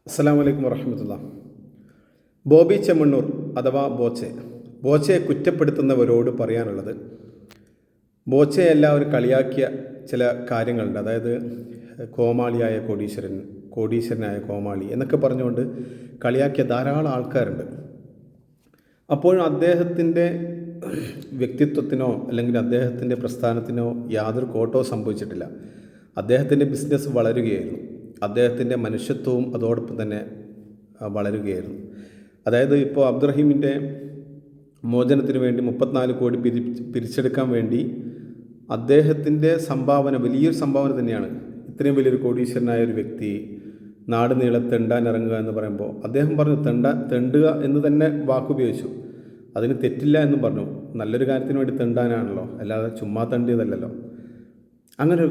അസ്സലാമു അലൈക്കും വറഹ്മത്തുള്ളാഹി. ബോബി ചെമ്മണ്ണൂർ അഥവാ ബോച്ചയെ കുറ്റപ്പെടുത്തുന്നവരോട് പറയാനുള്ളത്, ബോച്ചയെ എല്ലാവരും കളിയാക്കിയ ചില കാര്യങ്ങളുണ്ട്. അതായത് കോമാളിയായ കോടീശ്വരനായ കോമാളി എന്നൊക്കെ പറഞ്ഞുകൊണ്ട് കളിയാക്കിയ ധാരാളം ആൾക്കാരുണ്ട്. അപ്പോഴും അദ്ദേഹത്തിൻ്റെ വ്യക്തിത്വത്തിനോ അല്ലെങ്കിൽ അദ്ദേഹത്തിൻ്റെ പ്രസ്ഥാനത്തിനോ യാതൊരു കോട്ടവും സംഭവിച്ചിട്ടില്ല. അദ്ദേഹത്തിൻ്റെ ബിസിനസ് വളരുകയായിരുന്നു. അദ്ദേഹത്തിൻ്റെ മനുഷ്യത്വവും അതോടൊപ്പം തന്നെ വളരുകയായിരുന്നു. അതായത് ഇപ്പോൾ അബ്ദുറഹീമിൻ്റെ മോചനത്തിന് വേണ്ടി 34 കോടി പിരിച്ചെടുക്കാൻ വേണ്ടി അദ്ദേഹത്തിൻ്റെ സംഭാവന വലിയൊരു സംഭാവന തന്നെയാണ്. ഇത്രയും വലിയൊരു കോടീശ്വരനായ ഒരു വ്യക്തി നാട് നീളെ തെണ്ടാനിറങ്ങുക എന്ന് പറയുമ്പോൾ അദ്ദേഹം പറഞ്ഞു തെണ്ടുക എന്ന് തന്നെ വാക്കുപയോഗിച്ചു. അതിന് തെറ്റില്ല എന്നും പറഞ്ഞു. നല്ലൊരു കാര്യത്തിന് വേണ്ടി തെണ്ടാനാണല്ലോ, അല്ലാതെ ചുമ്മാ തണ്ടിയതല്ലല്ലോ. അങ്ങനെ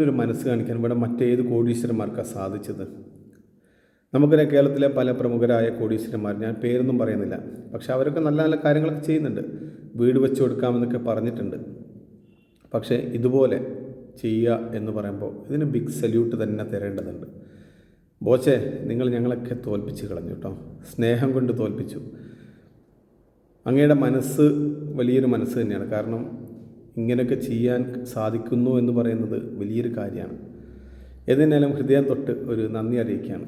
ഒരു മനസ്സ് കാണിക്കാൻ ഇവിടെ മറ്റേത് കോടീശ്വരന്മാർക്കാണ് സാധിച്ചത്? നമുക്കറിയാം, കേരളത്തിലെ പല പ്രമുഖരായ കോടീശ്വരന്മാർ, ഞാൻ പേരൊന്നും പറയുന്നില്ല, പക്ഷെ അവരൊക്കെ നല്ല നല്ല കാര്യങ്ങളൊക്കെ ചെയ്യുന്നുണ്ട്. വീട് വെച്ച് കൊടുക്കാമെന്നൊക്കെ പറഞ്ഞിട്ടുണ്ട്. പക്ഷേ ഇതുപോലെ ചെയ്യുക എന്ന് പറയുമ്പോൾ ഇതിന് ബിഗ് സല്യൂട്ട് തന്നെ തരേണ്ടതുണ്ട്. ബോച്ചെ, നിങ്ങൾ ഞങ്ങളൊക്കെ തോൽപ്പിച്ച് കളഞ്ഞു കേട്ടോ. സ്നേഹം കൊണ്ട് തോൽപ്പിച്ചു. അങ്ങയുടെ മനസ്സ് വലിയൊരു മനസ്സ് തന്നെയാണ്. കാരണം ഇങ്ങനെയൊക്കെ ചെയ്യാൻ സാധിക്കുന്നു എന്ന് പറയുന്നത് വലിയൊരു കാര്യമാണ്. ഏതായാലും ഹൃദയം തൊട്ട് ഒരു നന്ദി അറിയിക്കുകയാണ്.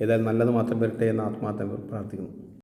ഏതായാലും നല്ലത് മാത്രം വരട്ടെ എന്ന് ആത്മാർത്ഥം പ്രാർത്ഥിക്കുന്നു.